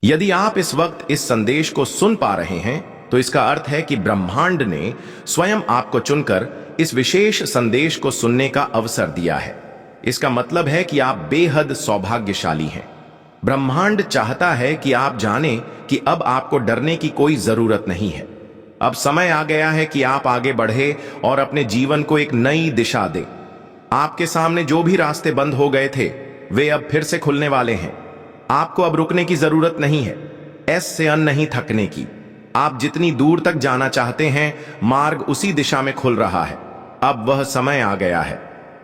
यदि आप इस वक्त इस संदेश को सुन पा रहे हैं तो इसका अर्थ है कि ब्रह्मांड ने स्वयं आपको चुनकर इस विशेष संदेश को सुनने का अवसर दिया है। इसका मतलब है कि आप बेहद सौभाग्यशाली हैं। ब्रह्मांड चाहता है कि आप जानें कि अब आपको डरने की कोई जरूरत नहीं है। अब समय आ गया है कि आप आगे बढ़े और अपने जीवन को एक नई दिशा दें। आपके सामने जो भी रास्ते बंद हो गए थे वे अब फिर से खुलने वाले हैं। आपको अब रुकने की जरूरत नहीं है, एस से अन नहीं थकने की। आप जितनी दूर तक जाना चाहते हैं मार्ग उसी दिशा में खुल रहा है। अब वह समय आ गया है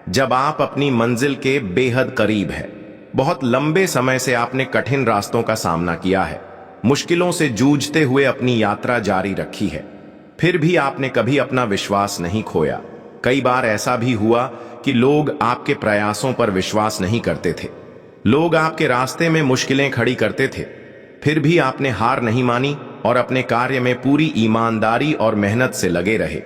जब आप अपनी मंजिल के बेहद करीब है। बहुत लंबे समय से आपने कठिन रास्तों का सामना किया है, मुश्किलों से जूझते हुए अपनी यात्रा जारी रखी है। फिर भी आपने कभी अपना विश्वास नहीं खोया। कई बार ऐसा भी हुआ कि लोग आपके प्रयासों पर विश्वास नहीं करते थे। लोग आपके रास्ते में मुश्किलें खड़ी करते थे, फिर भी आपने हार नहीं मानी और अपने कार्य में पूरी ईमानदारी और मेहनत से लगे रहे।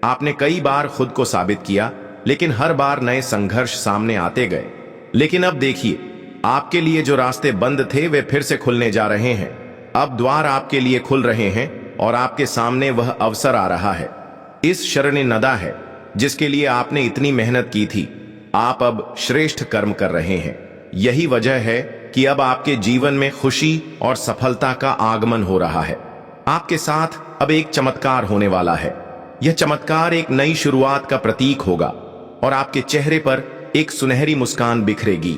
आपने कई बार खुद को साबित किया, लेकिन हर बार नए संघर्ष सामने आते गए। लेकिन अब देखिए, आपके लिए जो रास्ते बंद थे वे फिर से खुलने जा रहे हैं। अब द्वार आपके लिए खुल रहे हैं और आपके सामने वह अवसर आ रहा है। इस शरण नदा है जिसके लिए आपने इतनी मेहनत की थी। आप अब श्रेष्ठ कर्म कर रहे हैं। यही वजह है कि अब आपके जीवन में खुशी और सफलता का आगमन हो रहा है। आपके साथ अब एक चमत्कार होने वाला है। यह चमत्कार एक नई शुरुआत का प्रतीक होगा और आपके चेहरे पर एक सुनहरी मुस्कान बिखरेगी।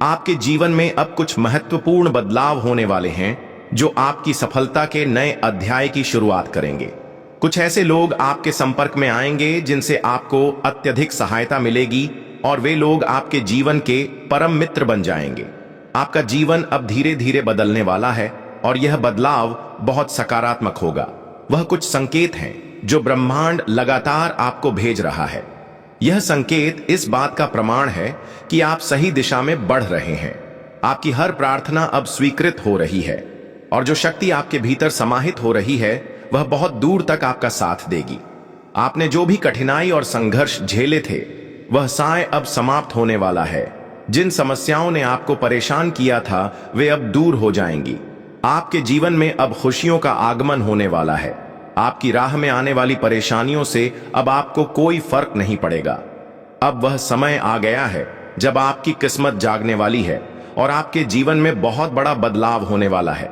आपके जीवन में अब कुछ महत्वपूर्ण बदलाव होने वाले हैं जो आपकी सफलता के नए अध्याय की शुरुआत करेंगे। कुछ ऐसे लोग आपके संपर्क में आएंगे जिनसे आपको अत्यधिक सहायता मिलेगी और वे लोग आपके जीवन के परम मित्र बन जाएंगे। आपका जीवन अब धीरे धीरे बदलने वाला है और यह बदलाव बहुत सकारात्मक होगा। वह कुछ संकेत हैं जो ब्रह्मांड लगातार आपको भेज रहा है। यह संकेत इस बात का प्रमाण है कि आप सही दिशा में बढ़ रहे हैं। आपकी हर प्रार्थना अब स्वीकृत हो रही है और जो शक्ति आपके भीतर समाहित हो रही है वह बहुत दूर तक आपका साथ देगी। आपने जो भी कठिनाई और संघर्ष झेले थे वह साय अब समाप्त होने वाला है। जिन समस्याओं ने आपको परेशान किया था वे अब दूर हो जाएंगी। आपके जीवन में अब खुशियों का आगमन होने वाला है। आपकी राह में आने वाली परेशानियों से अब आपको कोई फर्क नहीं पड़ेगा। अब वह समय आ गया है जब आपकी किस्मत जागने वाली है और आपके जीवन में बहुत बड़ा बदलाव होने वाला है।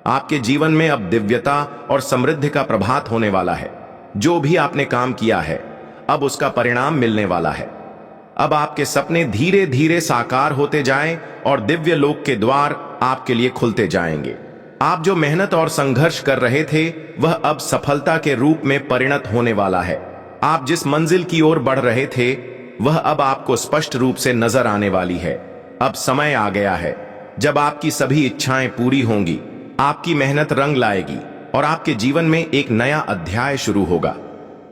आपके जीवन में अब दिव्यता और समृद्धि का प्रभात होने वाला है। जो भी आपने काम किया है अब उसका परिणाम मिलने वाला है। अब आपके सपने धीरे धीरे साकार होते जाएं और दिव्य लोक के द्वार आपके लिए खुलते जाएंगे। आप जो मेहनत और संघर्ष कर रहे थे वह अब सफलता के रूप में परिणत होने वाला है। आप जिस मंजिल की ओर बढ़ रहे थे वह अब आपको स्पष्ट रूप से नजर आने वाली है। अब समय आ गया है जब आपकी सभी इच्छाएं पूरी होंगी, आपकी मेहनत रंग लाएगी और आपके जीवन में एक नया अध्याय शुरू होगा।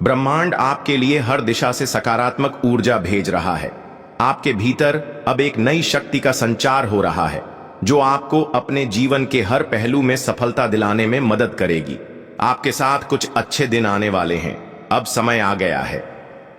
ब्रह्मांड आपके लिए हर दिशा से सकारात्मक ऊर्जा भेज रहा है। आपके भीतर अब एक नई शक्ति का संचार हो रहा है जो आपको अपने जीवन के हर पहलू में सफलता दिलाने में मदद करेगी। आपके साथ कुछ अच्छे दिन आने वाले हैं। अब समय आ गया है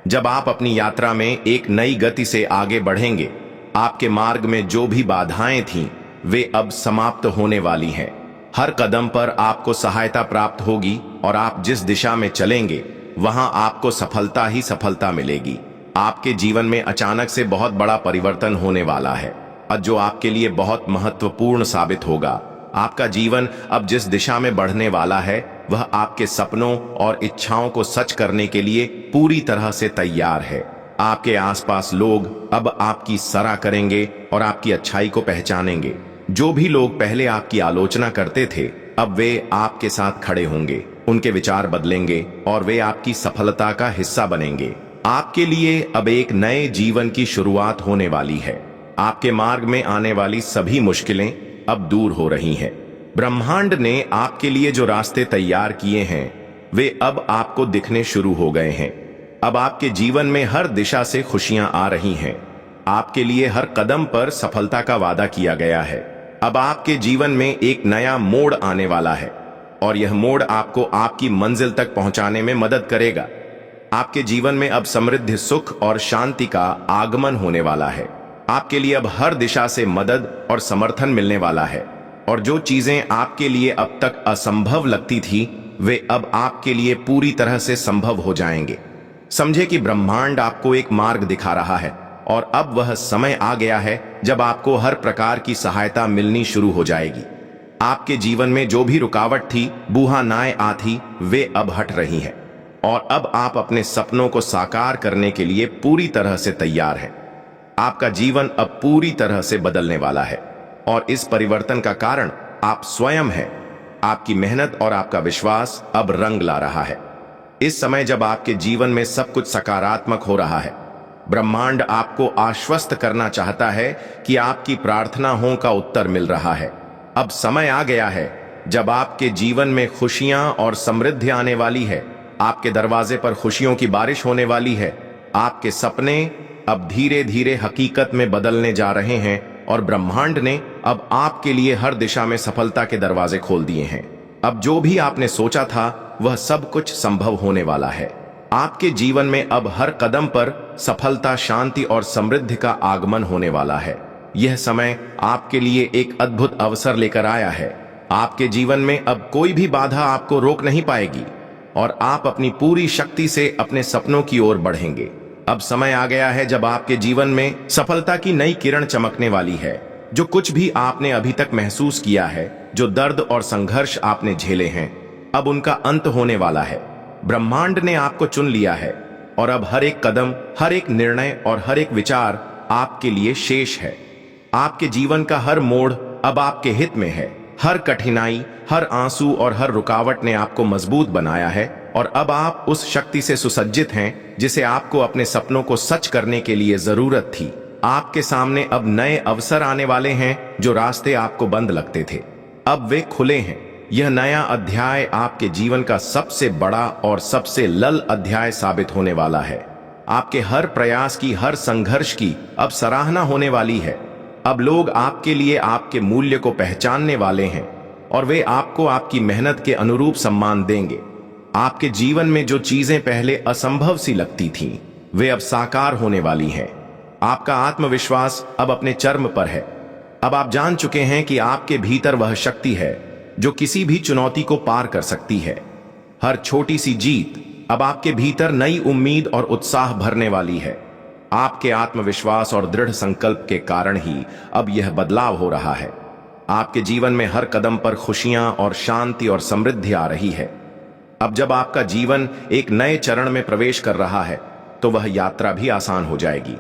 जब आप अपनी यात्रा में एक नई गति से आगे बढ़ेंगे। आपके मार्ग में जो भी बाधाएं थीं वे अब समाप्त होने वाली हैं। हर कदम पर आपको सहायता प्राप्त होगी और आप जिस दिशा में चलेंगे वहां आपको सफलता ही सफलता मिलेगी। आपके जीवन में अचानक से बहुत बड़ा परिवर्तन होने वाला है और जो आपके लिए बहुत महत्वपूर्ण साबित होगा। आपका जीवन अब जिस दिशा में बढ़ने वाला है वह आपके सपनों और इच्छाओं को सच करने के लिए पूरी तरह से तैयार है। आपके आसपास लोग अब आपकी सराह करेंगे और आपकी अच्छाई को पहचानेंगे। जो भी लोग पहले आपकी आलोचना करते थे अब वे आपके साथ खड़े होंगे। उनके विचार बदलेंगे और वे आपकी सफलता का हिस्सा बनेंगे। आपके लिए अब एक नए जीवन की शुरुआत होने वाली है। आपके मार्ग में आने वाली सभी मुश्किलें अब दूर हो रही हैं। ब्रह्मांड ने आपके लिए जो रास्ते तैयार किए हैं वे अब आपको दिखने शुरू हो गए हैं। अब आपके जीवन में हर दिशा से खुशियां आ रही हैं। आपके लिए हर कदम पर सफलता का वादा किया गया है। अब आपके जीवन में एक नया मोड़ आने वाला है और यह मोड़ आपको आपकी मंजिल तक पहुंचाने में मदद करेगा। आपके जीवन में अब समृद्धि, सुख और शांति का आगमन होने वाला है। आपके लिए अब हर दिशा से मदद और समर्थन मिलने वाला है। और जो चीजें आपके लिए अब तक असंभव लगती थी वे अब आपके लिए पूरी तरह से संभव हो जाएंगे। समझे कि ब्रह्मांड आपको एक मार्ग दिखा रहा है और अब वह समय आ गया है जब आपको हर प्रकार की सहायता मिलनी शुरू हो जाएगी। आपके जीवन में जो भी रुकावट थी, बूहानाएं आती, वे अब हट रही हैं और अब आप अपने सपनों को साकार करने के लिए पूरी तरह से तैयार हैं। आपका जीवन अब पूरी तरह से बदलने वाला है और इस परिवर्तन का कारण आप स्वयं हैं। आपकी मेहनत और आपका विश्वास अब रंग ला रहा है। इस समय जब आपके जीवन में सब कुछ सकारात्मक हो रहा है, ब्रह्मांड आपको आश्वस्त करना चाहता है कि आपकी प्रार्थनाओं का उत्तर मिल रहा है। अब समय आ गया है जब आपके जीवन में खुशियां और समृद्धि आने वाली है। आपके दरवाजे पर खुशियों की बारिश होने वाली है। आपके सपने अब धीरे धीरे हकीकत में बदलने जा रहे हैं और ब्रह्मांड ने अब आपके लिए हर दिशा में सफलता के दरवाजे खोल दिए हैं। अब जो भी आपने सोचा था वह सब कुछ संभव होने वाला है। आपके जीवन में अब हर कदम पर सफलता, शांति और समृद्धि का आगमन होने वाला है। यह समय आपके लिए एक अद्भुत अवसर लेकर आया है। आपके जीवन में अब कोई भी बाधा आपको रोक नहीं पाएगी और आप अपनी पूरी शक्ति से अपने सपनों की ओर बढ़ेंगे। अब समय आ गया है जब आपके जीवन में सफलता की नई किरण चमकने वाली है। जो कुछ भी आपने अभी तक महसूस किया है, जो दर्द और संघर्ष आपने झेले हैं, अब उनका अंत होने वाला है। ब्रह्मांड ने आपको चुन लिया है और अब हर एक कदम, हर एक निर्णय और हर एक विचार आपके लिए शेष है। आपके जीवन का हर मोड़ अब आपके हित में है। हर कठिनाई, हर आंसू और हर रुकावट ने आपको मजबूत बनाया है और अब आप उस शक्ति से सुसज्जित हैं जिसे आपको अपने सपनों को सच करने के लिए जरूरत थी। आपके सामने अब नए अवसर आने वाले हैं। जो रास्ते आपको बंद लगते थे, अब वे खुले हैं। यह नया अध्याय आपके जीवन का सबसे बड़ा और सबसे लल अध्याय साबित होने वाला है। आपके हर प्रयास की, हर संघर्ष की अब सराहना होने वाली है। अब लोग आपके लिए आपके मूल्य को पहचानने वाले हैं और वे आपको आपकी मेहनत के अनुरूप सम्मान देंगे। आपके जीवन में जो चीजें पहले असंभव सी लगती थीं, वे अब साकार होने वाली हैं। आपका आत्मविश्वास अब अपने चरम पर है। अब आप जान चुके हैं कि आपके भीतर वह शक्ति है जो किसी भी चुनौती को पार कर सकती है। हर छोटी सी जीत अब आपके भीतर नई उम्मीद और उत्साह भरने वाली है। आपके आत्मविश्वास और दृढ़ संकल्प के कारण ही अब यह बदलाव हो रहा है। आपके जीवन में हर कदम पर खुशियां और शांति और समृद्धि आ रही है। अब जब आपका जीवन एक नए चरण में प्रवेश कर रहा है, तो वह यात्रा भी आसान हो जाएगी।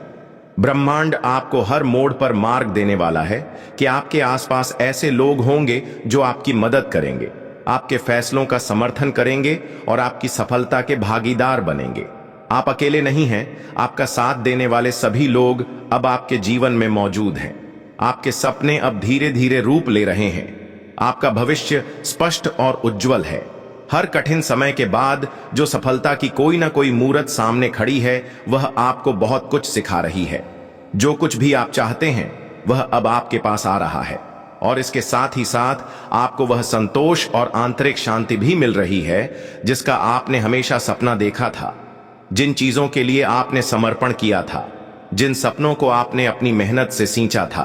ब्रह्मांड आपको हर मोड़ पर मार्ग देने वाला है कि आपके आसपास ऐसे लोग होंगे जो आपकी मदद करेंगे, आपके फैसलों का समर्थन करेंगे और आपकी सफलता के भागीदार बनेंगे। आप अकेले नहीं हैं। आपका साथ देने वाले सभी लोग अब आपके जीवन में मौजूद हैं। आपके सपने अब धीरे धीरे रूप ले रहे हैं। आपका भविष्य स्पष्ट और उज्जवल है। हर कठिन समय के बाद जो सफलता की कोई ना कोई मूरत सामने खड़ी है, वह आपको बहुत कुछ सिखा रही है। जो कुछ भी आप चाहते हैं वह अब आपके पास आ रहा है और इसके साथ ही साथ आपको वह संतोष और आंतरिक शांति भी मिल रही है जिसका आपने हमेशा सपना देखा था। जिन चीजों के लिए आपने समर्पण किया था, जिन सपनों को आपने अपनी मेहनत से सींचा था,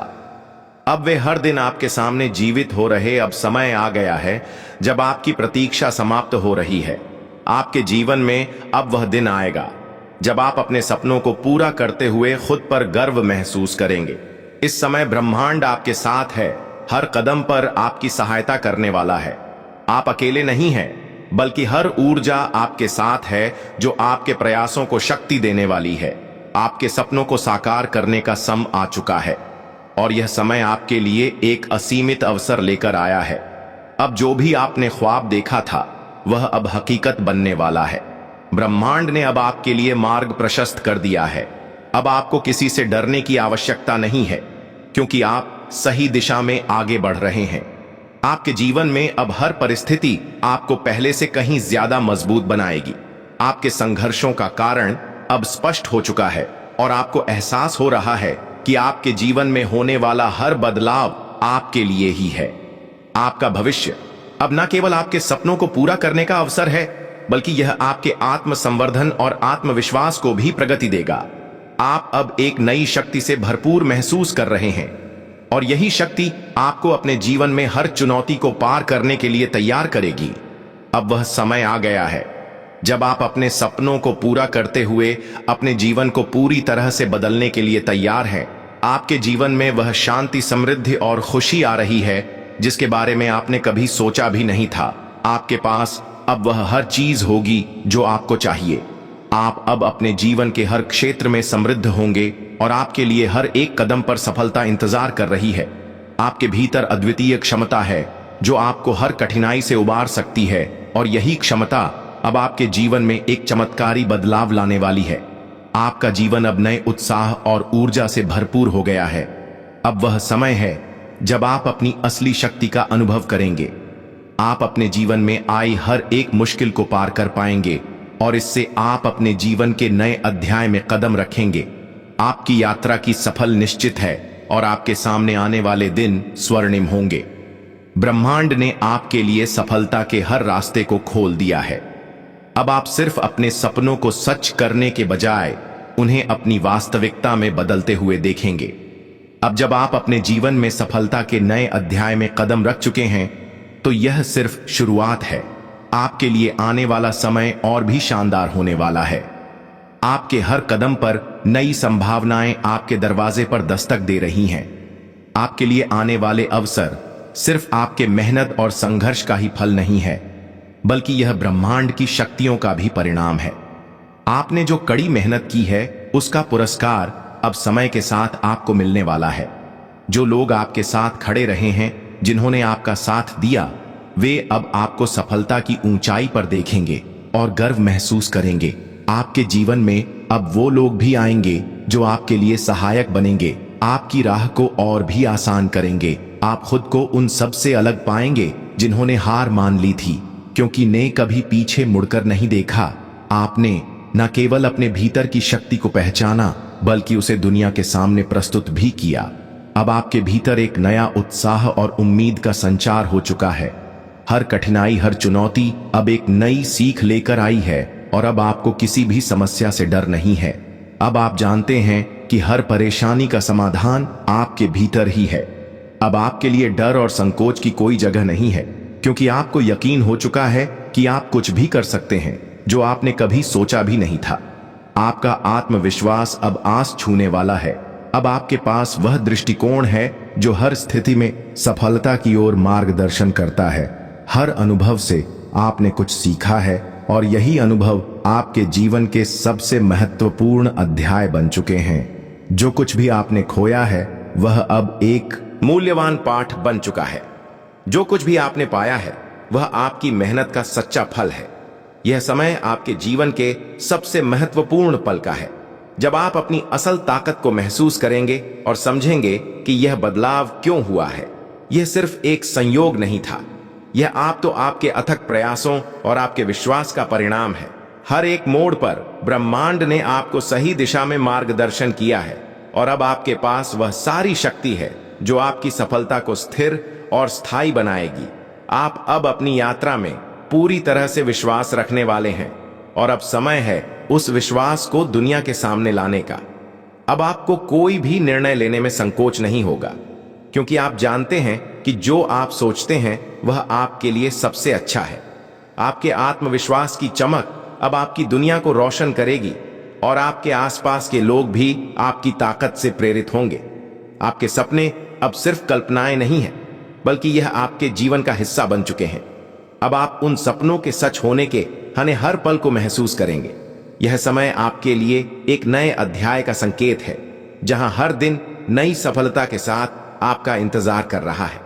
अब वे हर दिन आपके सामने जीवित हो रहे। अब समय आ गया है जब आपकी प्रतीक्षा समाप्त हो रही है। आपके जीवन में अब वह दिन आएगा जब आप अपने सपनों को पूरा करते हुए खुद पर गर्व महसूस करेंगे। इस समय ब्रह्मांड आपके साथ है, हर कदम पर आपकी सहायता करने वाला है। आप अकेले नहीं हैं, बल्कि हर ऊर्जा आपके साथ है जो आपके प्रयासों को शक्ति देने वाली है। आपके सपनों को साकार करने का समय आ चुका है और यह समय आपके लिए एक असीमित अवसर लेकर आया है। अब जो भी आपने ख्वाब देखा था वह अब हकीकत बनने वाला है। ब्रह्मांड ने अब आपके लिए मार्ग प्रशस्त कर दिया है। अब आपको किसी से डरने की आवश्यकता नहीं है, क्योंकि आप सही दिशा में आगे बढ़ रहे हैं। आपके जीवन में अब हर परिस्थिति आपको पहले से कहीं ज्यादा मजबूत बनाएगी। आपके संघर्षों का कारण अब स्पष्ट हो चुका है और आपको एहसास हो रहा है कि आपके जीवन में होने वाला हर बदलाव आपके लिए ही है। आपका भविष्य अब न केवल आपके सपनों को पूरा करने का अवसर है, बल्कि यह आपके आत्म संवर्धन और आत्मविश्वास को भी प्रगति देगा। आप अब एक नई शक्ति से भरपूर महसूस कर रहे हैं। और यही शक्ति आपको अपने जीवन में हर चुनौती को पार करने के लिए तैयार करेगी। अब वह समय आ गया है जब आप अपने सपनों को पूरा करते हुए अपने जीवन को पूरी तरह से बदलने के लिए तैयार हैं। आपके जीवन में वह शांति, समृद्धि और खुशी आ रही है जिसके बारे में आपने कभी सोचा भी नहीं था। आपके पास अब वह हर चीज होगी जो आपको चाहिए। आप अब अपने जीवन के हर क्षेत्र में समृद्ध होंगे और आपके लिए हर एक कदम पर सफलता इंतजार कर रही है। आपके भीतर अद्वितीय क्षमता है जो आपको हर कठिनाई से उबार सकती है, और यही क्षमता अब आपके जीवन में एक चमत्कारी बदलाव लाने वाली है। आपका जीवन अब नए उत्साह और ऊर्जा से भरपूर हो गया है। अब वह समय है जब आप अपनी असली शक्ति का अनुभव करेंगे। आप अपने जीवन में आई हर एक मुश्किल को पार कर पाएंगे और इससे आप अपने जीवन के नए अध्याय में कदम रखेंगे। आपकी यात्रा की सफल निश्चित है और आपके सामने आने वाले दिन स्वर्णिम होंगे। ब्रह्मांड ने आपके लिए सफलता के हर रास्ते को खोल दिया है। अब आप सिर्फ अपने सपनों को सच करने के बजाय उन्हें अपनी वास्तविकता में बदलते हुए देखेंगे। अब जब आप अपने जीवन में सफलता के नए अध्याय में कदम रख चुके हैं, तो यह सिर्फ शुरुआत है। आपके लिए आने वाला समय और भी शानदार होने वाला है। आपके हर कदम पर नई संभावनाएं आपके दरवाजे पर दस्तक दे रही हैं। आपके लिए आने वाले अवसर सिर्फ आपके मेहनत और संघर्ष का ही फल नहीं है, बल्कि यह ब्रह्मांड की शक्तियों का भी परिणाम है। आपने जो कड़ी मेहनत की है उसका पुरस्कार अब समय के साथ आपको मिलने वाला है। जो लोग आपके साथ खड़े रहे हैं, जिन्होंने आपका साथ दिया, वे अब आपको सफलता की ऊंचाई पर देखेंगे और गर्व महसूस करेंगे। आपके जीवन में अब वो लोग भी आएंगे जो आपके लिए सहायक बनेंगे, आपकी राह को और भी आसान करेंगे। आप खुद को उन सब से अलग पाएंगे जिन्होंने हार मान ली थी, क्योंकि ने कभी पीछे मुड़कर नहीं देखा। आपने न केवल अपने भीतर की शक्ति को पहचाना, बल्कि उसे दुनिया के सामने प्रस्तुत भी किया। अब आपके भीतर एक नया उत्साह और उम्मीद का संचार हो चुका है। हर कठिनाई, हर चुनौती अब एक नई सीख लेकर आई है और अब आपको किसी भी समस्या से डर नहीं है। अब आप जानते हैं कि हर परेशानी का समाधान आपके भीतर ही है। अब आपके लिए डर और संकोच की कोई जगह नहीं है, क्योंकि आपको यकीन हो चुका है कि आप कुछ भी कर सकते हैं जो आपने कभी सोचा भी नहीं था। आपका आत्मविश्वास अब आस छूने वाला है। अब आपके पास वह दृष्टिकोण है जो हर स्थिति में सफलता की ओर मार्गदर्शन करता है। हर अनुभव से आपने कुछ सीखा है और यही अनुभव आपके जीवन के सबसे महत्वपूर्ण अध्याय बन चुके हैं। जो कुछ भी आपने खोया है वह अब एक मूल्यवान पाठ बन चुका है। जो कुछ भी आपने पाया है वह आपकी मेहनत का सच्चा फल है। यह समय आपके जीवन के सबसे महत्वपूर्ण पल का है, जब आप अपनी असल ताकत को महसूस करेंगे और समझेंगे कि यह बदलाव क्यों हुआ है। यह सिर्फ एक संयोग नहीं था, यह आपके अथक प्रयासों और आपके विश्वास का परिणाम है। हर एक मोड़ पर ब्रह्मांड ने आपको सही दिशा में मार्गदर्शन किया है और अब आपके पास वह सारी शक्ति है जो आपकी सफलता को स्थिर और स्थायी बनाएगी। आप अब अपनी यात्रा में पूरी तरह से विश्वास रखने वाले हैं और अब समय है उस विश्वास को दुनिया के सामने लाने का। अब आपको कोई भी निर्णय लेने में संकोच नहीं होगा, क्योंकि आप जानते हैं कि जो आप सोचते हैं वह आपके लिए सबसे अच्छा है। आपके आत्मविश्वास की चमक अब आपकी दुनिया को रोशन करेगी और आपके आसपास के लोग भी आपकी ताकत से प्रेरित होंगे। आपके सपने अब सिर्फ कल्पनाएं नहीं हैं, बल्कि यह आपके जीवन का हिस्सा बन चुके हैं। अब आप उन सपनों के सच होने के हर पल को महसूस करेंगे। यह समय आपके लिए एक नए अध्याय का संकेत है, जहां हर दिन नई सफलता के साथ आपका इंतजार कर रहा है।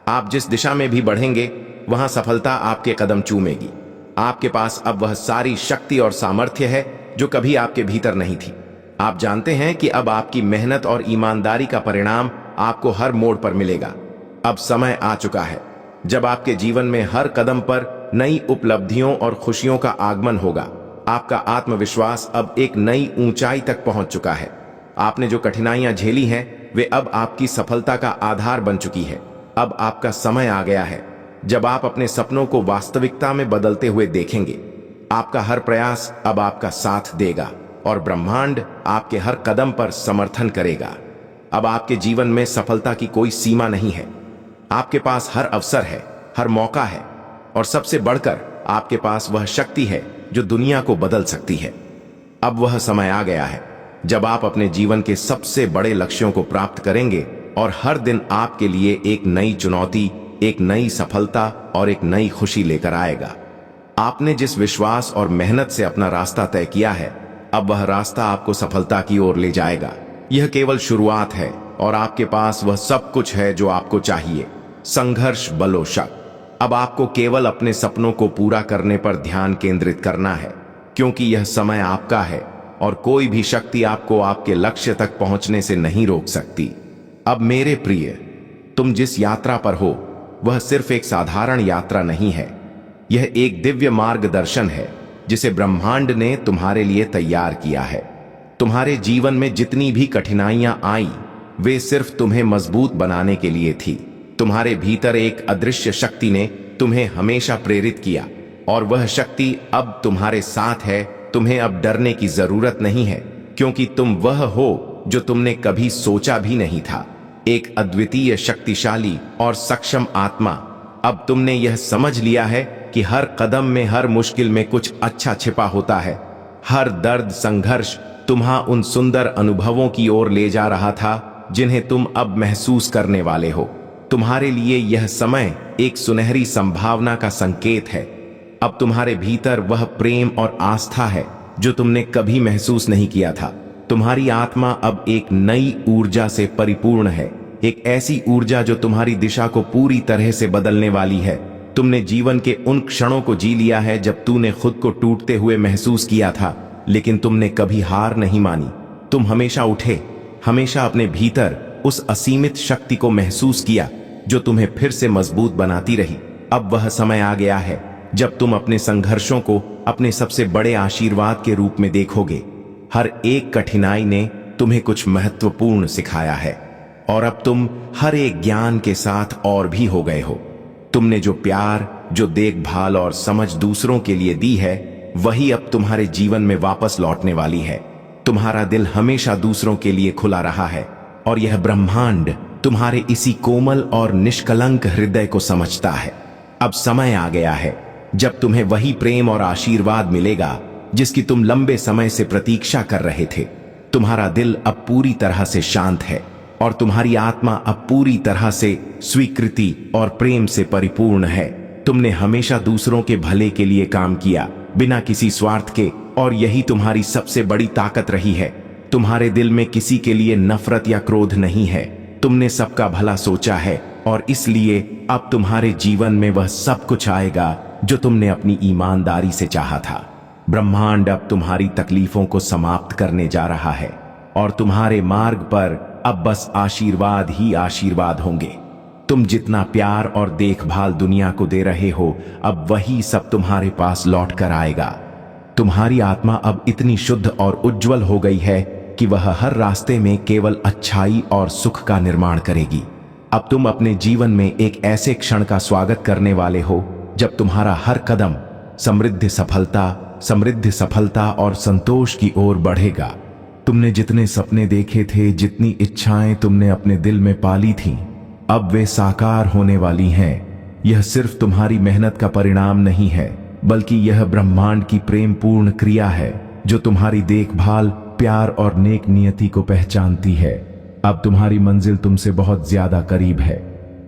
आप जिस दिशा में भी बढ़ेंगे वहां सफलता आपके कदम चूमेगी। आपके पास अब वह सारी शक्ति और सामर्थ्य है जो कभी आपके भीतर नहीं थी। आप जानते हैं कि अब आपकी मेहनत और ईमानदारी का परिणाम आपको हर मोड़ पर मिलेगा। अब समय आ चुका है जब आपके जीवन में हर कदम पर नई उपलब्धियों और खुशियों का आगमन होगा। आपका आत्मविश्वास अब एक नई ऊंचाई तक पहुंच चुका है। आपने जो कठिनाइयां झेली हैं वे अब आपकी सफलता का आधार बन चुकी है। अब आपका समय आ गया है जब आप अपने सपनों को वास्तविकता में बदलते हुए देखेंगे। आपका हर प्रयास अब आपका साथ देगा और ब्रह्मांड आपके हर कदम पर समर्थन करेगा। अब आपके जीवन में सफलता की कोई सीमा नहीं है। आपके पास हर अवसर है, हर मौका है, और सबसे बढ़कर आपके पास वह शक्ति है जो दुनिया को बदल सकती है। अब वह समय आ गया है जब आप अपने जीवन के सबसे बड़े लक्ष्यों को प्राप्त करेंगे और हर दिन आपके लिए एक नई चुनौती, एक नई सफलता और एक नई खुशी लेकर आएगा। आपने जिस विश्वास और मेहनत से अपना रास्ता तय किया है, अब वह रास्ता आपको सफलता की ओर ले जाएगा। यह केवल शुरुआत है और आपके पास वह सब कुछ है जो आपको चाहिए। संघर्ष बलो शक। अब आपको केवल अपने सपनों को पूरा करने पर ध्यान केंद्रित करना है, क्योंकि यह समय आपका है और कोई भी शक्ति आपको आपके लक्ष्य तक पहुंचने से नहीं रोक सकती। अब मेरे प्रिय, तुम जिस यात्रा पर हो वह सिर्फ एक साधारण यात्रा नहीं है। यह एक दिव्य मार्गदर्शन है जिसे ब्रह्मांड ने तुम्हारे लिए तैयार किया है। तुम्हारे जीवन में जितनी भी कठिनाइयां आई, वे सिर्फ तुम्हें मजबूत बनाने के लिए थी। तुम्हारे भीतर एक अदृश्य शक्ति ने तुम्हें हमेशा प्रेरित किया और वह शक्ति अब तुम्हारे साथ है। तुम्हें अब डरने की जरूरत नहीं है, क्योंकि तुम वह हो जो तुमने कभी सोचा भी नहीं था। एक अद्वितीय, शक्तिशाली और सक्षम आत्मा। अब तुमने यह समझ लिया है कि हर कदम में, हर मुश्किल में कुछ अच्छा छिपा होता है। हर दर्द, संघर्ष तुम्हां उन सुंदर अनुभवों की ओर ले जा रहा था जिन्हें तुम अब महसूस करने वाले हो। तुम्हारे लिए यह समय एक सुनहरी संभावना का संकेत है। अब तुम्हारे भीतर वह प्रेम और आस्था है जो तुमने कभी महसूस नहीं किया था। तुम्हारी आत्मा अब एक नई ऊर्जा से परिपूर्ण है, एक ऐसी ऊर्जा जो तुम्हारी दिशा को पूरी तरह से बदलने वाली है। तुमने जीवन के उन क्षणों को जी लिया है जब तूने खुद को टूटते हुए महसूस किया था, लेकिन तुमने कभी हार नहीं मानी। तुम हमेशा उठे, हमेशा अपने भीतर उस असीमित शक्ति को महसूस किया जो तुम्हें फिर से मजबूत बनाती रही। अब वह समय आ गया है जब तुम अपने संघर्षों को अपने सबसे बड़े आशीर्वाद के रूप में देखोगे। हर एक कठिनाई ने तुम्हें कुछ महत्वपूर्ण सिखाया है और अब तुम हर एक ज्ञान के साथ और भी हो गए हो। तुमने जो प्यार, जो देखभाल और समझ दूसरों के लिए दी है, वही अब तुम्हारे जीवन में वापस लौटने वाली है। तुम्हारा दिल हमेशा दूसरों के लिए खुला रहा है और यह ब्रह्मांड तुम्हारे इसी कोमल और निष्कलंक हृदय को समझता है। अब समय आ गया है जब तुम्हें वही प्रेम और आशीर्वाद मिलेगा जिसकी तुम लंबे समय से प्रतीक्षा कर रहे थे। तुम्हारा दिल अब पूरी तरह से शांत है और तुम्हारी आत्मा अब पूरी तरह से स्वीकृति और प्रेम से परिपूर्ण है। तुमने हमेशा दूसरों के भले के लिए काम किया, बिना किसी स्वार्थ के, और यही तुम्हारी सबसे बड़ी ताकत रही है। तुम्हारे दिल में किसी के लिए नफरत या क्रोध नहीं है। तुमने सबका भला सोचा है और इसलिए अब तुम्हारे जीवन में वह सब कुछ आएगा जो तुमने अपनी ईमानदारी से चाहा था। ब्रह्मांड अब तुम्हारी तकलीफों को समाप्त करने जा रहा है और तुम्हारे मार्ग पर अब बस आशीर्वाद ही आशीर्वाद होंगे। तुम जितना प्यार और देखभाल दुनिया को दे रहे हो, अब वही सब तुम्हारे पास लौट कर आएगा। तुम्हारी आत्मा अब इतनी शुद्ध और उज्जवल हो गई है कि वह हर रास्ते में केवल अच्छाई और सुख का निर्माण करेगी। अब तुम अपने जीवन में एक ऐसे क्षण का स्वागत करने वाले हो जब तुम्हारा हर कदम समृद्ध सफलता और संतोष की ओर बढ़ेगा। तुमने जितने सपने देखे थे, जितनी इच्छाएं तुमने अपने दिल में पाली थीं, अब वे साकार होने वाली हैं। यह सिर्फ तुम्हारी मेहनत का परिणाम नहीं है, बल्कि यह ब्रह्मांड की प्रेमपूर्ण क्रिया है जो तुम्हारी देखभाल, प्यार और नेक नियति को पहचानती है। अब तुम्हारी मंजिल तुमसे बहुत ज्यादा करीब है।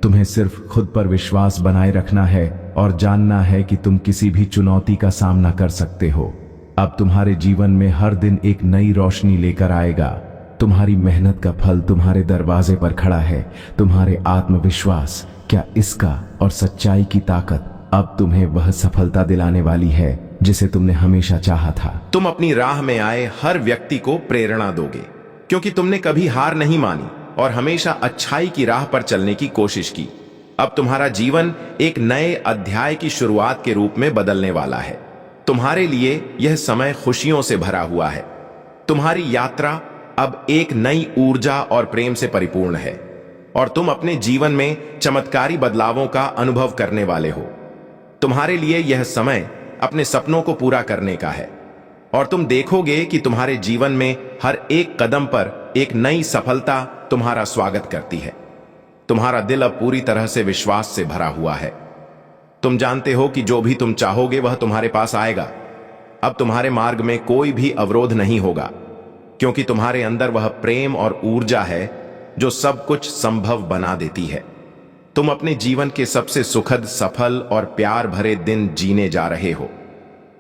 तुम्हें सिर्फ खुद पर विश्वास बनाए रखना है और जानना है कि तुम किसी भी चुनौती का सामना कर सकते हो। अब तुम्हारे जीवन में हर दिन एक नई रोशनी लेकर आएगा। तुम्हारी मेहनत का फल तुम्हारे दरवाजे पर खड़ा है। तुम्हारे आत्मविश्वास, क्या इसका और सच्चाई की ताकत अब तुम्हें वह सफलता दिलाने वाली है जिसे तुमने हमेशा चाहा था। तुम अपनी राह में आए हर व्यक्ति को प्रेरणा दोगे, क्योंकि तुमने कभी हार नहीं मानी और हमेशा अच्छाई की राह पर चलने की कोशिश की। अब तुम्हारा जीवन एक नए अध्याय की शुरुआत के रूप में बदलने वाला है। तुम्हारे लिए यह समय खुशियों से भरा हुआ है। तुम्हारी यात्रा अब एक नई ऊर्जा और प्रेम से परिपूर्ण है और तुम अपने जीवन में चमत्कारी बदलावों का अनुभव करने वाले हो। तुम्हारे लिए यह समय अपने सपनों को पूरा करने का है और तुम देखोगे कि तुम्हारे जीवन में हर एक कदम पर एक नई सफलता तुम्हारा स्वागत करती है। तुम्हारा दिल अब पूरी तरह से विश्वास से भरा हुआ है। तुम जानते हो कि जो भी तुम चाहोगे वह तुम्हारे पास आएगा। अब तुम्हारे मार्ग में कोई भी अवरोध नहीं होगा, क्योंकि तुम्हारे अंदर वह प्रेम और ऊर्जा है जो सब कुछ संभव बना देती है। तुम अपने जीवन के सबसे सुखद, सफल और प्यार भरे दिन जीने जा रहे हो।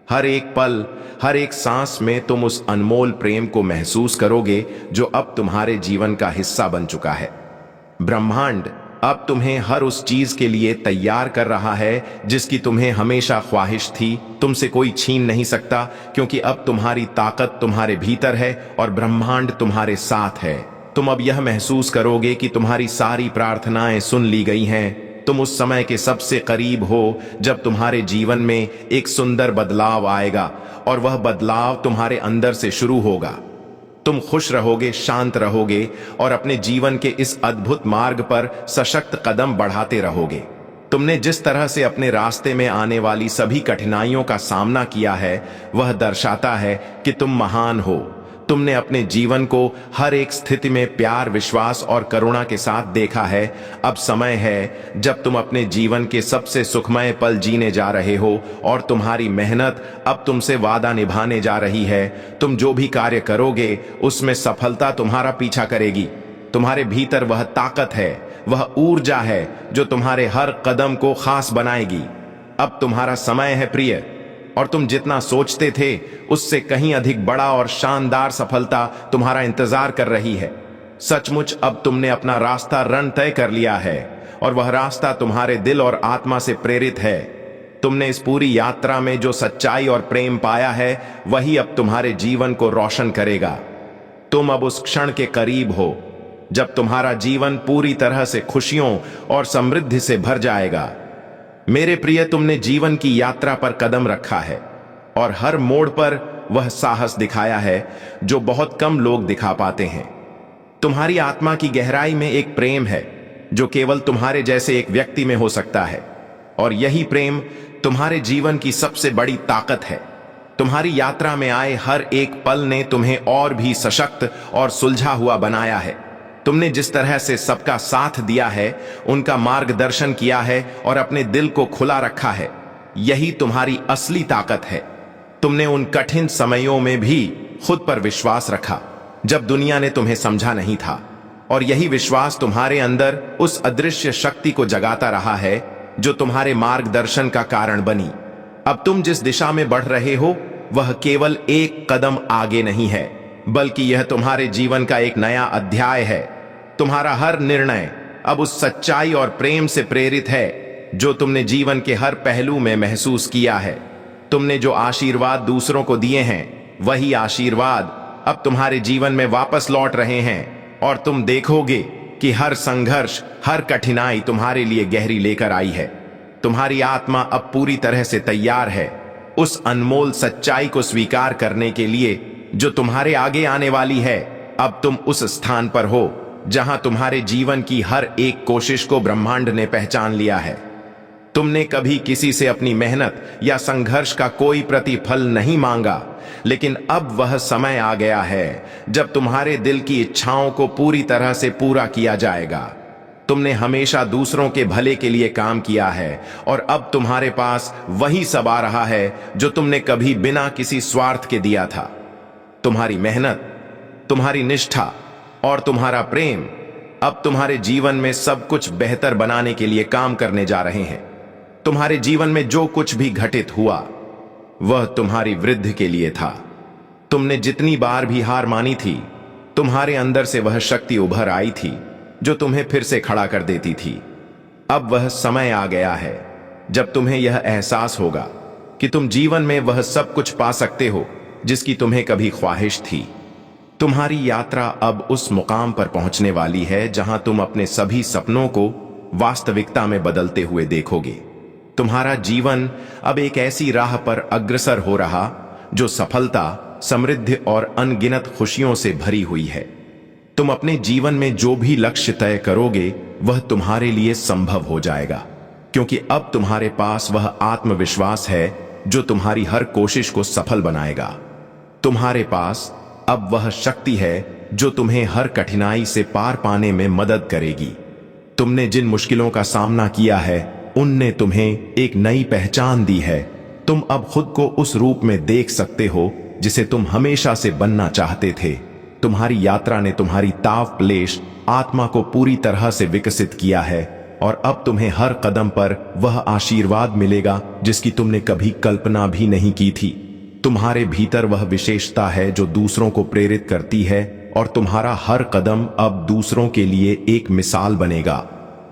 हर एक पल, हर एक सांस में तुम उस अनमोल प्रेम को महसूस करोगे जो अब तुम्हारे जीवन का हिस्सा बन चुका है। ब्रह्मांड अब तुम्हें हर उस चीज के लिए तैयार कर रहा है जिसकी तुम्हें हमेशा ख्वाहिश थी। तुमसे कोई छीन नहीं सकता, क्योंकि अब तुम्हारी ताकत तुम्हारे भीतर है और ब्रह्मांड तुम्हारे साथ है। तुम अब यह महसूस करोगे कि तुम्हारी सारी प्रार्थनाएं सुन ली गई हैं। तुम उस समय के सबसे करीब हो जब तुम्हारे जीवन में एक सुंदर बदलाव आएगा, और वह बदलाव तुम्हारे अंदर से शुरू होगा। तुम खुश रहोगे, शांत रहोगे और अपने जीवन के इस अद्भुत मार्ग पर सशक्त कदम बढ़ाते रहोगे। तुमने जिस तरह से अपने रास्ते में आने वाली सभी कठिनाइयों का सामना किया है, वह दर्शाता है कि तुम महान हो। तुमने अपने जीवन को हर एक स्थिति में प्यार, विश्वास और करुणा के साथ देखा है। अब समय है जब तुम अपने जीवन के सबसे सुखमय पल जीने जा रहे हो, और तुम्हारी मेहनत अब तुमसे वादा निभाने जा रही है। तुम जो भी कार्य करोगे उसमें सफलता तुम्हारा पीछा करेगी। तुम्हारे भीतर वह ताकत है, वह ऊर्जा है जो तुम्हारे हर कदम को खास बनाएगी। अब तुम्हारा समय है प्रिय, और तुम जितना सोचते थे उससे कहीं अधिक बड़ा और शानदार सफलता तुम्हारा इंतजार कर रही है। सचमुच अब तुमने अपना रास्ता रण तय कर लिया है, और वह रास्ता तुम्हारे दिल और आत्मा से प्रेरित है। तुमने इस पूरी यात्रा में जो सच्चाई और प्रेम पाया है, वही अब तुम्हारे जीवन को रोशन करेगा। तुम अब उस क्षण के करीब हो जब तुम्हारा जीवन पूरी तरह से खुशियों और समृद्धि से भर जाएगा। मेरे प्रिय, तुमने जीवन की यात्रा पर कदम रखा है, और हर मोड़ पर वह साहस दिखाया है जो बहुत कम लोग दिखा पाते हैं। तुम्हारी आत्मा की गहराई में एक प्रेम है जो केवल तुम्हारे जैसे एक व्यक्ति में हो सकता है, और यही प्रेम तुम्हारे जीवन की सबसे बड़ी ताकत है। तुम्हारी यात्रा में आए हर एक पल ने तुम्हें और भी सशक्त और सुलझा हुआ बनाया है। तुमने जिस तरह से सबका साथ दिया है, उनका मार्गदर्शन किया है और अपने दिल को खुला रखा है, यही तुम्हारी असली ताकत है। तुमने उन कठिन समयों में भी खुद पर विश्वास रखा जब दुनिया ने तुम्हें समझा नहीं था, और यही विश्वास तुम्हारे अंदर उस अदृश्य शक्ति को जगाता रहा है जो तुम्हारे मार्गदर्शन का कारण बनी। अब तुम जिस दिशा में बढ़ रहे हो वह केवल एक कदम आगे नहीं है, बल्कि यह तुम्हारे जीवन का एक नया अध्याय है। तुम्हारा हर निर्णय अब उस सच्चाई और प्रेम से प्रेरित है जो तुमने जीवन के हर पहलू में महसूस किया है। तुमने जो आशीर्वाद दूसरों को दिए हैं, वही आशीर्वाद अब तुम्हारे जीवन में वापस लौट रहे हैं, और तुम देखोगे कि हर संघर्ष, हर कठिनाई तुम्हारे लिए गहरी लेकर आई है। तुम्हारी आत्मा अब पूरी तरह से तैयार है उस अनमोल सच्चाई को स्वीकार करने के लिए जो तुम्हारे आगे आने वाली है। अब तुम उस स्थान पर हो जहां तुम्हारे जीवन की हर एक कोशिश को ब्रह्मांड ने पहचान लिया है। तुमने कभी किसी से अपनी मेहनत या संघर्ष का कोई प्रतिफल नहीं मांगा, लेकिन अब वह समय आ गया है जब तुम्हारे दिल की इच्छाओं को पूरी तरह से पूरा किया जाएगा। तुमने हमेशा दूसरों के भले के लिए काम किया है, और अब तुम्हारे पास वही सब आ रहा है जो तुमने कभी बिना किसी स्वार्थ के दिया था। तुम्हारी मेहनत, तुम्हारी निष्ठा और तुम्हारा प्रेम अब तुम्हारे जीवन में सब कुछ बेहतर बनाने के लिए काम करने जा रहे हैं। तुम्हारे जीवन में जो कुछ भी घटित हुआ वह तुम्हारी वृद्धि के लिए था। तुमने जितनी बार भी हार मानी थी, तुम्हारे अंदर से वह शक्ति उभर आई थी जो तुम्हें फिर से खड़ा कर देती थी। अब वह समय आ गया है जब तुम्हें यह एहसास होगा कि तुम जीवन में वह सब कुछ पा सकते हो जिसकी तुम्हें कभी ख्वाहिश थी। तुम्हारी यात्रा अब उस मुकाम पर पहुंचने वाली है जहां तुम अपने सभी सपनों को वास्तविकता में बदलते हुए देखोगे। तुम्हारा जीवन अब एक ऐसी राह पर अग्रसर हो रहा जो सफलता, समृद्धि और अनगिनत खुशियों से भरी हुई है। तुम अपने जीवन में जो भी लक्ष्य तय करोगे वह तुम्हारे लिए संभव हो जाएगा, क्योंकि अब तुम्हारे पास वह आत्मविश्वास है जो तुम्हारी हर कोशिश को सफल बनाएगा। तुम्हारे पास अब वह शक्ति है जो तुम्हें हर कठिनाई से पार पाने में मदद करेगी। तुमने जिन मुश्किलों का सामना किया है उनने तुम्हें एक नई पहचान दी है। तुम अब खुद को उस रूप में देख सकते हो जिसे तुम हमेशा से बनना चाहते थे। तुम्हारी यात्रा ने तुम्हारी ताव प्लेश आत्मा को पूरी तरह से विकसित किया है और अब तुम्हें हर कदम पर वह आशीर्वाद मिलेगा जिसकी तुमने कभी कल्पना भी नहीं की थी। तुम्हारे भीतर वह विशेषता है जो दूसरों को प्रेरित करती है और तुम्हारा हर कदम अब दूसरों के लिए एक मिसाल बनेगा।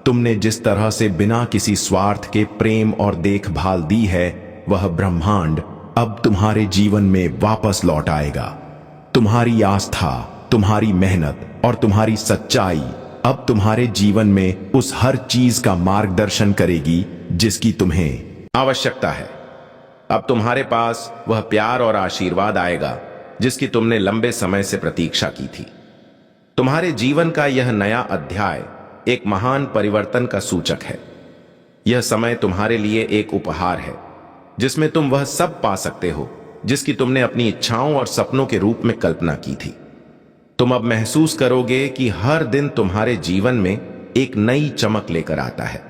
तुमने जिस तरह से बिना किसी स्वार्थ के प्रेम और देखभाल दी है, वह ब्रह्मांड अब तुम्हारे जीवन में वापस लौट आएगा। तुम्हारी आस्था, तुम्हारी मेहनत और तुम्हारी सच्चाई अब तुम्हारे जीवन में उस हर चीज का मार्गदर्शन करेगी जिसकी तुम्हें आवश्यकता है। अब तुम्हारे पास वह प्यार और आशीर्वाद आएगा जिसकी तुमने लंबे समय से प्रतीक्षा की थी। तुम्हारे जीवन का यह नया अध्याय एक महान परिवर्तन का सूचक है। यह समय तुम्हारे लिए एक उपहार है जिसमें तुम वह सब पा सकते हो जिसकी तुमने अपनी इच्छाओं और सपनों के रूप में कल्पना की थी। तुम अब महसूस करोगे कि हर दिन तुम्हारे जीवन में एक नई चमक लेकर आता है।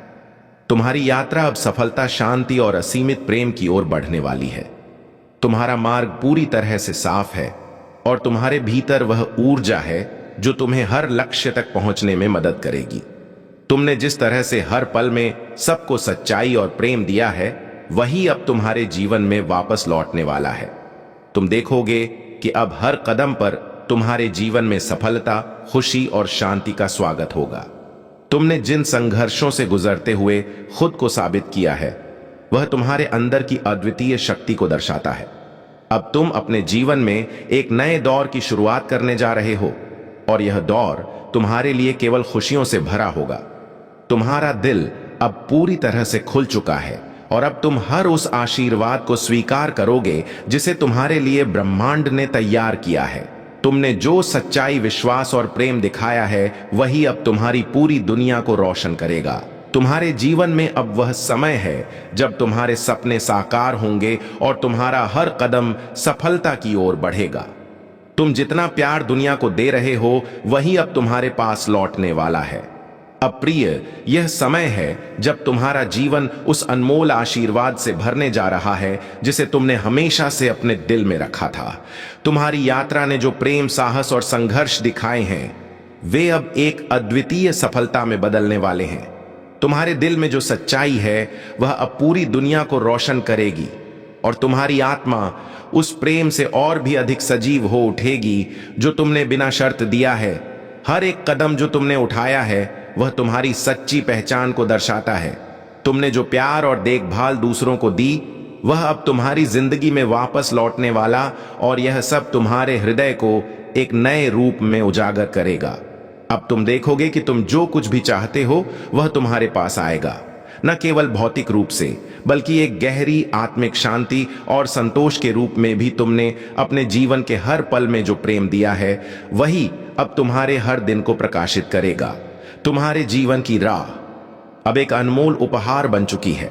तुम्हारी यात्रा अब सफलता, शांति और असीमित प्रेम की ओर बढ़ने वाली है। तुम्हारा मार्ग पूरी तरह से साफ है और तुम्हारे भीतर वह ऊर्जा है जो तुम्हें हर लक्ष्य तक पहुंचने में मदद करेगी। तुमने जिस तरह से हर पल में सबको सच्चाई और प्रेम दिया है, वही अब तुम्हारे जीवन में वापस लौटने वाला है। तुम देखोगे कि अब हर कदम पर तुम्हारे जीवन में सफलता, खुशी और शांति का स्वागत होगा। तुमने जिन संघर्षों से गुजरते हुए खुद को साबित किया है, वह तुम्हारे अंदर की अद्वितीय शक्ति को दर्शाता है। अब तुम अपने जीवन में एक नए दौर की शुरुआत करने जा रहे हो और यह दौर तुम्हारे लिए केवल खुशियों से भरा होगा। तुम्हारा दिल अब पूरी तरह से खुल चुका है और अब तुम हर उस आशीर्वाद को स्वीकार करोगे जिसे तुम्हारे लिए ब्रह्मांड ने तैयार किया है। तुमने जो सच्चाई, विश्वास और प्रेम दिखाया है, वही अब तुम्हारी पूरी दुनिया को रोशन करेगा। तुम्हारे जीवन में अब वह समय है जब तुम्हारे सपने साकार होंगे और तुम्हारा हर कदम सफलता की ओर बढ़ेगा। तुम जितना प्यार दुनिया को दे रहे हो, वही अब तुम्हारे पास लौटने वाला है। अब प्रिय, यह समय है जब तुम्हारा जीवन उस अनमोल आशीर्वाद से भरने जा रहा है जिसे तुमने हमेशा से अपने दिल में रखा था। तुम्हारी यात्रा ने जो प्रेम, साहस और संघर्ष दिखाए हैं, वे अब एक अद्वितीय सफलता में बदलने वाले हैं। तुम्हारे दिल में जो सच्चाई है, वह अब पूरी दुनिया को रोशन करेगी और तुम्हारी आत्मा उस प्रेम से और भी अधिक सजीव हो उठेगी जो तुमने बिना शर्त दिया है। हर एक कदम जो तुमने उठाया है, वह तुम्हारी सच्ची पहचान को दर्शाता है। तुमने जो प्यार और देखभाल दूसरों को दी, वह अब तुम्हारी जिंदगी में वापस लौटने वाला और यह सब तुम्हारे हृदय को एक नए रूप में उजागर करेगा। अब तुम देखोगे कि तुम जो कुछ भी चाहते हो, वह तुम्हारे पास आएगा, न केवल भौतिक रूप से, बल्कि एक गहरी आत्मिक शांति और संतोष के रूप में भी। तुमने अपने जीवन के हर पल में जो प्रेम दिया है, वही अब तुम्हारे हर दिन को प्रकाशित करेगा। तुम्हारे जीवन की राह अब एक अनमोल उपहार बन चुकी है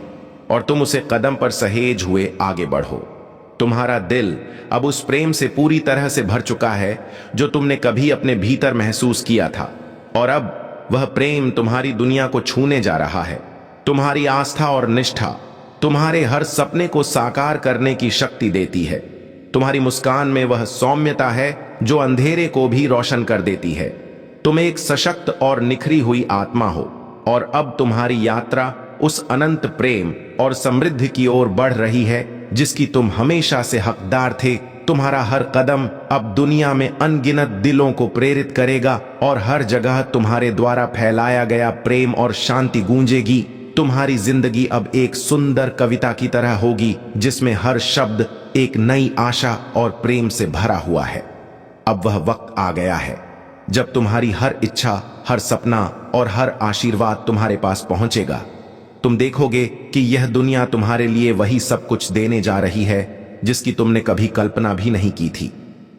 और तुम उसे कदम पर सहेज हुए आगे बढ़ो। तुम्हारा दिल अब उस प्रेम से पूरी तरह से भर चुका है जो तुमने कभी अपने भीतर महसूस किया था और अब वह प्रेम तुम्हारी दुनिया को छूने जा रहा है। तुम्हारी आस्था और निष्ठा तुम्हारे हर सपने को साकार करने की शक्ति देती है। तुम्हारी मुस्कान में वह सौम्यता है जो अंधेरे को भी रोशन कर देती है। तुम एक सशक्त और निखरी हुई आत्मा हो और अब तुम्हारी यात्रा उस अनंत प्रेम और समृद्धि की ओर बढ़ रही है जिसकी तुम हमेशा से हकदार थे। तुम्हारा हर कदम अब दुनिया में अनगिनत दिलों को प्रेरित करेगा और हर जगह तुम्हारे द्वारा फैलाया गया प्रेम और शांति गूंजेगी। तुम्हारी जिंदगी अब एक सुंदर कविता की तरह होगी जिसमें हर शब्द एक नई आशा और प्रेम से भरा हुआ है। अब वह वक्त आ गया है जब तुम्हारी हर इच्छा, हर सपना और हर आशीर्वाद तुम्हारे पास पहुंचेगा। तुम देखोगे कि यह दुनिया तुम्हारे लिए वही सब कुछ देने जा रही है जिसकी तुमने कभी कल्पना भी नहीं की थी।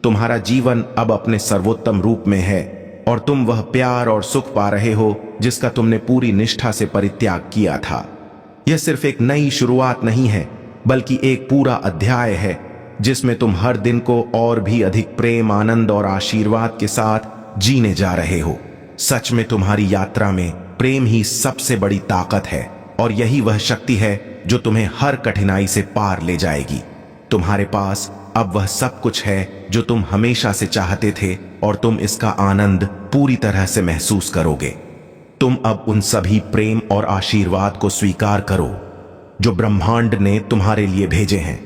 तुम्हारा जीवन अब अपने सर्वोत्तम रूप में है और तुम वह प्यार और सुख पा रहे हो जिसका तुमने पूरी निष्ठा से परित्याग किया था। यह सिर्फ एक नई शुरुआत नहीं है, बल्कि एक पूरा अध्याय है। जिसमें तुम हर दिन को और भी अधिक प्रेम, आनंद और आशीर्वाद के साथ जीने जा रहे हो। सच में तुम्हारी यात्रा में प्रेम ही सबसे बड़ी ताकत है और यही वह शक्ति है जो तुम्हें हर कठिनाई से पार ले जाएगी। तुम्हारे पास अब वह सब कुछ है जो तुम हमेशा से चाहते थे और तुम इसका आनंद पूरी तरह से महसूस करोगे। तुम अब उन सभी प्रेम और आशीर्वाद को स्वीकार करो जो ब्रह्मांड ने तुम्हारे लिए भेजे हैं।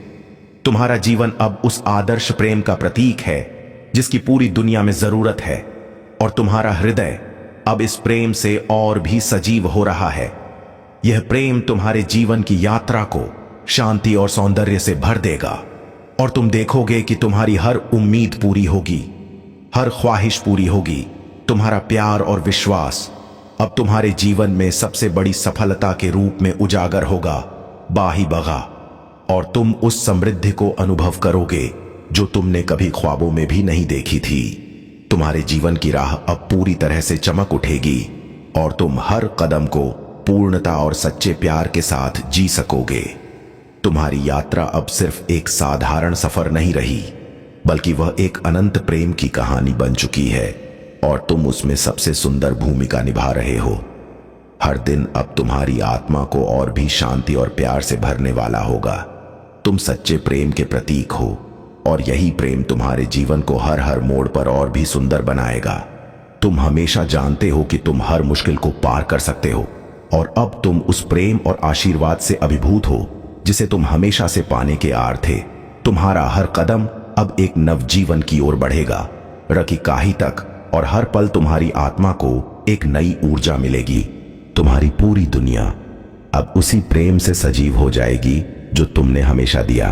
तुम्हारा जीवन अब उस आदर्श प्रेम का प्रतीक है जिसकी पूरी दुनिया में जरूरत है और तुम्हारा हृदय अब इस प्रेम से और भी सजीव हो रहा है। यह प्रेम तुम्हारे जीवन की यात्रा को शांति और सौंदर्य से भर देगा और तुम देखोगे कि तुम्हारी हर उम्मीद पूरी होगी, हर ख्वाहिश पूरी होगी। तुम्हारा प्यार और विश्वास अब तुम्हारे जीवन में सबसे बड़ी सफलता के रूप में उजागर होगा, बाही बगा, और तुम उस समृद्धि को अनुभव करोगे जो तुमने कभी ख्वाबों में भी नहीं देखी थी। तुम्हारे जीवन की राह अब पूरी तरह से चमक उठेगी और तुम हर कदम को पूर्णता और सच्चे प्यार के साथ जी सकोगे। तुम्हारी यात्रा अब सिर्फ एक साधारण सफर नहीं रही, बल्कि वह एक अनंत प्रेम की कहानी बन चुकी है और तुम उसमें सबसे सुंदर भूमिका निभा रहे हो। हर दिन अब तुम्हारी आत्मा को और भी शांति और प्यार से भरने वाला होगा। तुम सच्चे प्रेम के प्रतीक हो और यही प्रेम तुम्हारे जीवन को हर हर मोड़ पर और भी सुंदर बनाएगा। तुम हमेशा जानते हो कि तुम हर मुश्किल को पार कर सकते हो और अब तुम उस प्रेम और आशीर्वाद से अभिभूत हो जिसे तुम हमेशा से पाने के आर थे। तुम्हारा हर कदम अब एक नवजीवन की ओर बढ़ेगा, रकी काही तक, और हर पल तुम्हारी आत्मा को एक नई ऊर्जा मिलेगी। तुम्हारी पूरी दुनिया अब उसी प्रेम से सजीव हो जाएगी जो तुमने हमेशा दिया।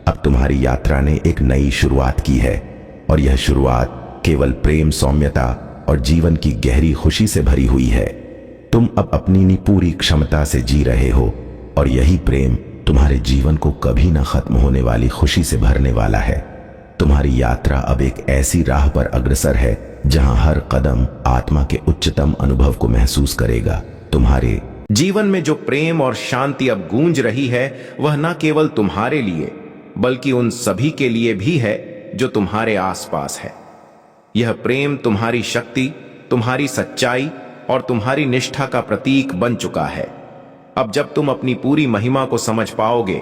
अब तुम्हारी यात्रा ने एक नई शुरुआत की है और यह शुरुआत केवल प्रेम, सौम्यता और जीवन की गहरी खुशी से भरी हुई है। तुम अब अपनी पूरी क्षमता से जी रहे हो और यही प्रेम तुम्हारे जीवन को कभी ना खत्म होने वाली खुशी से भरने वाला है। तुम्हारी यात्रा अब एक ऐसी राह पर अग्रसर है जहां हर कदम आत्मा के उच्चतम अनुभव को महसूस करेगा। तुम्हारे जीवन में जो प्रेम और शांति अब गूंज रही है वह न केवल तुम्हारे लिए बल्कि उन सभी के लिए भी है जो तुम्हारे आसपास है। यह प्रेम तुम्हारी शक्ति, तुम्हारी सच्चाई और तुम्हारी निष्ठा का प्रतीक बन चुका है। अब जब तुम अपनी पूरी महिमा को समझ पाओगे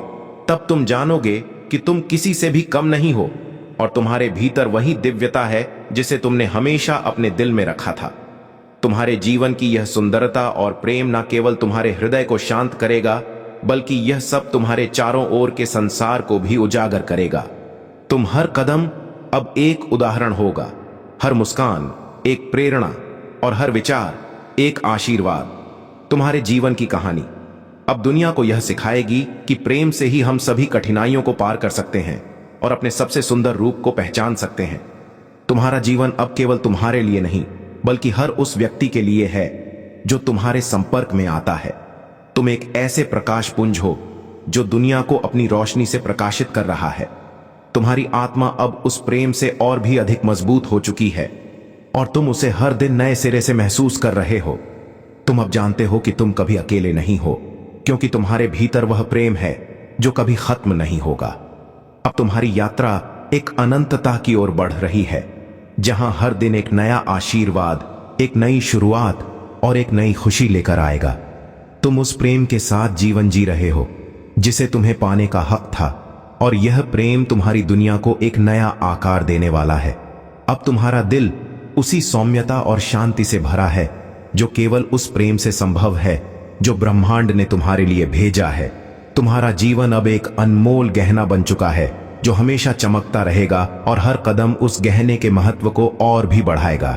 तब तुम जानोगे कि तुम किसी से भी कम नहीं हो और तुम्हारे भीतर वही दिव्यता है जिसे तुमने हमेशा अपने दिल में रखा था। तुम्हारे जीवन की यह सुंदरता और प्रेम न केवल तुम्हारे हृदय को शांत करेगा बल्कि यह सब तुम्हारे चारों ओर के संसार को भी उजागर करेगा। तुम हर कदम अब एक उदाहरण होगा, हर मुस्कान एक प्रेरणा और हर विचार एक आशीर्वाद। तुम्हारे जीवन की कहानी अब दुनिया को यह सिखाएगी कि प्रेम से ही हम सभी कठिनाइयों को पार कर सकते हैं और अपने सबसे सुंदर रूप को पहचान सकते हैं। तुम्हारा जीवन अब केवल तुम्हारे लिए नहीं बल्कि हर उस व्यक्ति के लिए है जो तुम्हारे संपर्क में आता है। तुम एक ऐसे प्रकाश पुंज हो जो दुनिया को अपनी रोशनी से प्रकाशित कर रहा है। तुम्हारी आत्मा अब उस प्रेम से और भी अधिक मजबूत हो चुकी है और तुम उसे हर दिन नए सिरे से महसूस कर रहे हो। तुम अब जानते हो कि तुम कभी अकेले नहीं हो क्योंकि तुम्हारे भीतर वह प्रेम है जो कभी खत्म नहीं होगा। अब तुम्हारी यात्रा एक अनंतता की ओर बढ़ रही है जहां हर दिन एक नया आशीर्वाद, एक नई शुरुआत और एक नई खुशी लेकर आएगा। तुम उस प्रेम के साथ जीवन जी रहे हो जिसे तुम्हें पाने का हक था और यह प्रेम तुम्हारी दुनिया को एक नया आकार देने वाला है। अब तुम्हारा दिल उसी सौम्यता और शांति से भरा है जो केवल उस प्रेम से संभव है जो ब्रह्मांड ने तुम्हारे लिए भेजा है। तुम्हारा जीवन अब एक अनमोल गहना बन चुका है जो हमेशा चमकता रहेगा और हर कदम उस गहने के महत्व को और भी बढ़ाएगा।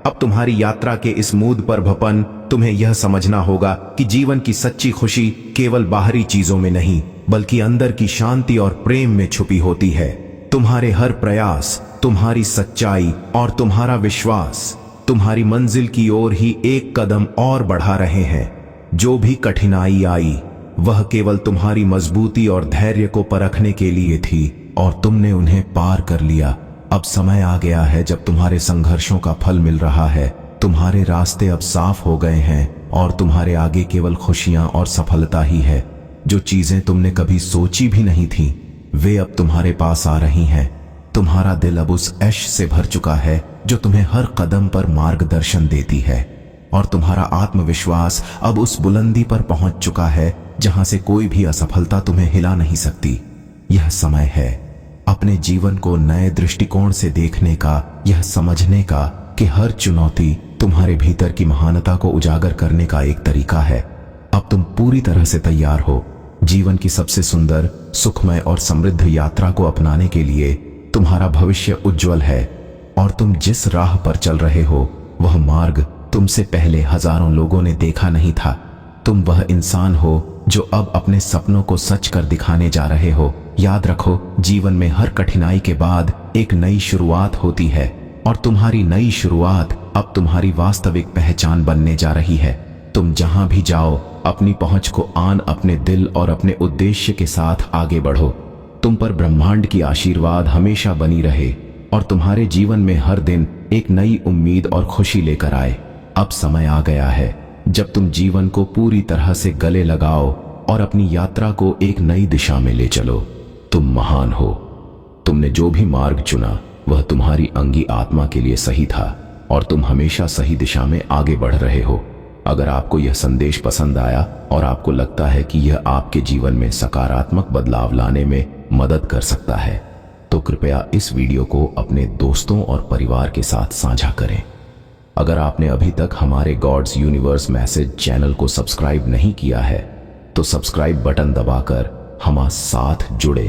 अब तुम्हारी यात्रा के इस मूड पर भपन तुम्हें यह समझना होगा कि जीवन की सच्ची खुशी केवल बाहरी चीजों में नहीं बल्कि अंदर की शांति और प्रेम में छुपी होती है। तुम्हारे हर प्रयास, तुम्हारी सच्चाई और तुम्हारा विश्वास तुम्हारी मंजिल की ओर ही एक कदम और बढ़ा रहे हैं। जो भी कठिनाई आई वह केवल तुम्हारी मजबूती और धैर्य को परखने के लिए थी और तुमने उन्हें पार कर लिया। अब समय आ गया है जब तुम्हारे संघर्षों का फल मिल रहा है। तुम्हारे रास्ते अब साफ हो गए हैं और तुम्हारे आगे केवल खुशियां और सफलता ही है। जो चीजें तुमने कभी सोची भी नहीं थी वे अब तुम्हारे पास आ रही हैं। तुम्हारा दिल अब उस ऐश से भर चुका है जो तुम्हें हर कदम पर मार्गदर्शन देती है, और तुम्हारा आत्मविश्वास अब उस बुलंदी पर पहुंच चुका है जहां से कोई भी असफलता तुम्हें हिला नहीं सकती। यह समय है अपने जीवन को नए दृष्टिकोण से देखने का, यह समझने का कि हर चुनौती तुम्हारे भीतर की महानता को उजागर करने का एक तरीका है। अब तुम पूरी तरह से तैयार हो जीवन की सबसे सुंदर, सुखमय और समृद्ध यात्रा को अपनाने के लिए। तुम्हारा भविष्य उज्जवल है, और तुम जिस राह पर चल रहे हो वह मार्ग तुमसे पहले हजारों लोगों ने देखा नहीं था। तुम वह इंसान हो जो अब अपने सपनों को सच कर दिखाने जा रहे हो। याद रखो, जीवन में हर कठिनाई के बाद एक नई शुरुआत होती है, और तुम्हारी नई शुरुआत अब तुम्हारी वास्तविक पहचान बनने जा रही है। तुम जहां भी जाओ अपनी पहुंच को आन अपने दिल और अपने उद्देश्य के साथ आगे बढ़ो। तुम पर ब्रह्मांड की आशीर्वाद हमेशा बनी रहे, और तुम्हारे जीवन में हर दिन एक नई उम्मीद और खुशी लेकर आए। अब समय आ गया है जब तुम जीवन को पूरी तरह से गले लगाओ और अपनी यात्रा को एक नई दिशा में ले चलो। तुम महान हो। तुमने जो भी मार्ग चुना वह तुम्हारी अंगी आत्मा के लिए सही था, और तुम हमेशा सही दिशा में आगे बढ़ रहे हो। अगर आपको यह संदेश पसंद आया और आपको लगता है कि यह आपके जीवन में सकारात्मक बदलाव लाने में मदद कर सकता है, तो कृपया इस वीडियो को अपने दोस्तों और परिवार के साथ साझा करें। अगर आपने अभी तक हमारे गॉड्स यूनिवर्स मैसेज चैनल को सब्सक्राइब नहीं किया है, तो सब्सक्राइब बटन दबाकर हमारे साथ जुड़े,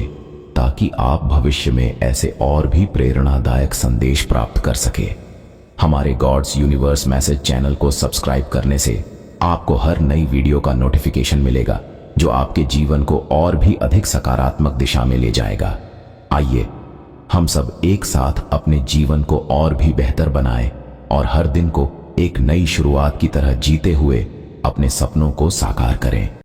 ताकि आप भविष्य में ऐसे और भी प्रेरणादायक संदेश प्राप्त कर सके। हमारे गॉड्स यूनिवर्स मैसेज चैनल को सब्सक्राइब करने से आपको हर नई वीडियो का नोटिफिकेशन मिलेगा, जो आपके जीवन को और भी अधिक सकारात्मक दिशा में ले जाएगा। आइए हम सब एक साथ अपने जीवन को और भी बेहतर बनाएं, और हर दिन को एक नई शुरुआत की तरह जीते हुए अपने सपनों को साकार करें।